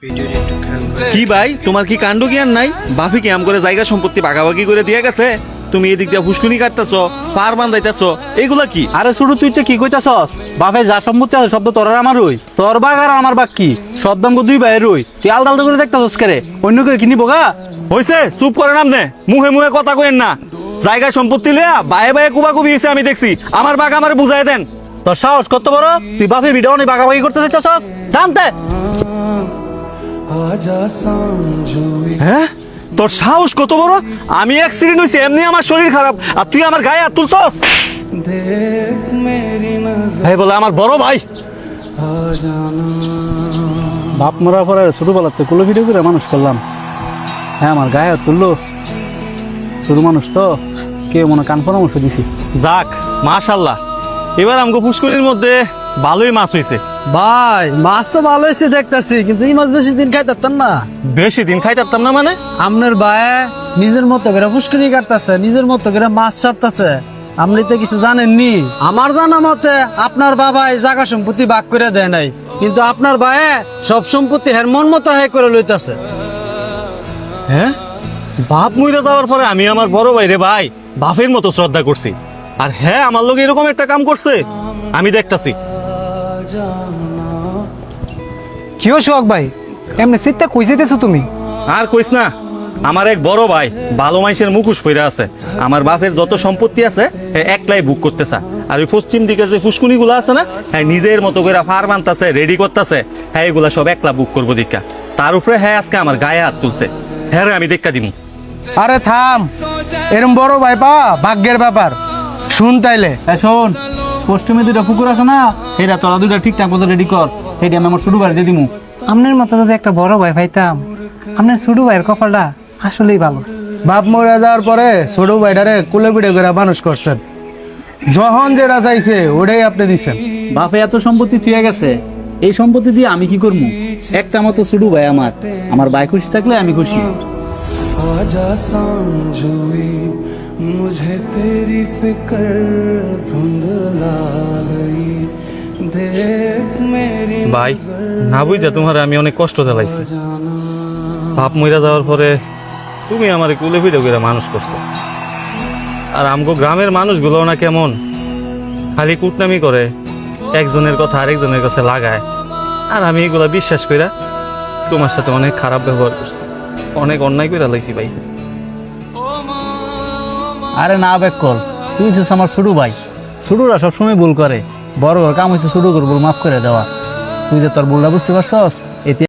কি ভাই, তোমার কি কাণ্ড জ্ঞান নাই? বাপি কি আম করে জায়গা সম্পত্তি ভাগাভাগি করে দিয়ে গেছে, তুমি এদিক দিয়ে ফুসকুনি কাটতেছ, পার বান্ধাইতেছ, এগুলা কি? আরে শুরু তুই তো কি কইতাছস? বাপে যা সম্পত্তি আছে সব তো তোর আর আমার হই। তোর বাঘ আর আমার বাঘ কি সব দাম দুই ভাইয়ের হই। তুই আলাদা আলাদা করে দেখতাছস কেরে? অন্য কেউ কিনিব গা? হইছে, চুপ করে নাম নে, মুহে মুহে কথা কইেন না। জায়গা সম্পত্তি লিয়া বায়ে বায়ে কুবাকুবি হয়েছে, আমি দেখছি। আমার বাঘ আমার বুঝাই দেন। তোর সাহস কত বড়? তুই বাপের ভিডিও নিয়ে ভাগাভাগি করতে চাইতাছস? জানতে হ্যাঁ, তোর সাহস কত বড়? আমি অ্যাক্সিডেন্ট হইছে, এমনি আমার শরীর খারাপ, আর তুই আমার গায়ে হাত তুলছস? এই বলে আমার বড় ভাই। বাপ মরার পরে ছোটবেলাতে কুলো ভিডিও করে মানুষ করলাম। হ্যাঁ, আমার গায়ে হাত তুললো। ছোট মানুষ তো, কেউ মনে কান পরামর্শ দিছি। যাক, মাশাআল্লাহ, এবার আমগো পুষ্করির মধ্যে ভালোই মাছ হইছে। ভাই মাছ তো ভালো হয়েছে দেখতেছি, কিন্তু এই মাছ বেশি দিন খাইতাম না। বেশি দিন খাইতাম না মানে? আপনার ভাই নিজের মতো করে পুষ্করি কাটতেছে, নিজের মতো করে মাছ ছাড়তেছে। আপনি তো কিছু জানেননি। আমার জানা মতে আপনার বাবাই জায়গা সম্পত্তি ভাগ করে দেয় নাই, কিন্তু আপনার ভাই সব সম্পত্তি হের মন মতো হে করে লইতাছে। হ্যাঁ, বাপ মইরা যাওয়ার পরে আমি আমার বড় ভাই রে ভাই বাপের মতো শ্রদ্ধা করছি, আর হ্যাঁ আমার লোক এরকম একটা কাম করছে, আমি দেখতাছি। কিও শোক ভাই, এমনি সিটটা কই যাইতেছো তুমি? আর কইস না, আমার এক বড় ভাই ভালো মাইসের মুখোশ পইরা আছে। আমার বাপের যত সম্পত্তি আছে একলাই বুক করতেছে, আর ওই পশ্চিম দিকের যে ফুসকুনি গুলা আছে না, হ্যাঁ নিজের মতো করে ফার্ম আনতেছে, রেডি করতেছে। হ্যাঁ এগুলা সব একলা বুক করবো দীক্ষা। তার উপরে হ্যাঁ আজকে আমার গায়ে হাত তুলছে। হ্যাঁ রে, আমি দেখা দিমু। আরে থাম, এরম বড় ভাই পাওয়া ভাগ্যের ব্যাপার। শুন তাইলে, শোন, পশ্চিমে দুইটা পুকুর আছে না, সেটা তোরা দুইটা ঠিকঠাক মতো রেডি কর। সেটা আমি আমার ছোট ভাই দিয়ে দিমু। আপনার মতো যদি একটা বড় ভাই পাইতাম। আপনার ছোট ভাইয়ের কপালটা আসলেই ভালো। বাপ মরে যাওয়ার পরে ছোট ভাইটারে কুলে পিঠে করে মানুষ করছেন। যখন যেটা চাইছে ওটাই আপনি দিচ্ছেন। বাপে এত সম্পত্তি থুয়ে গেছে, এই সম্পত্তি দিয়ে আমি কি করবো? একটা মতো ছোট ভাই আমার ভাই খুশি থাকলে আমি খুশি। आजा समझुई मुझे तेरी फिक्र धुंधला गई देख मेरी ভাই, না বুঝা তোমার আমি অনেক কষ্ট দিলাইছি। বাপ মইরা যাওয়ার পরে তুমি আমার কুলে পিঠে করে মানুষ করছো, আর আমগো গ্রামের মানুষগুলো না কেমন খালি কুটনামি করে, একজনের কথা আরেকজনের কাছে লাগায়। আর আমি এগুলা বিশ্বাস কইরা তোমার সাথে অনেক খারাপ ব্যবহার করছি, অনেক অন্যায় কইরা লাইছি ভাই। আরে না বেকল, তুই হচ্ছিস আমার ছোট ভাই। ছোটরা সবসময় ভুল করে, বড় কাম হচ্ছে ছোট করে ভুল মাফ করে দেওয়া। তুই যে তোর ভুলটা বুঝতে পারছস, এতে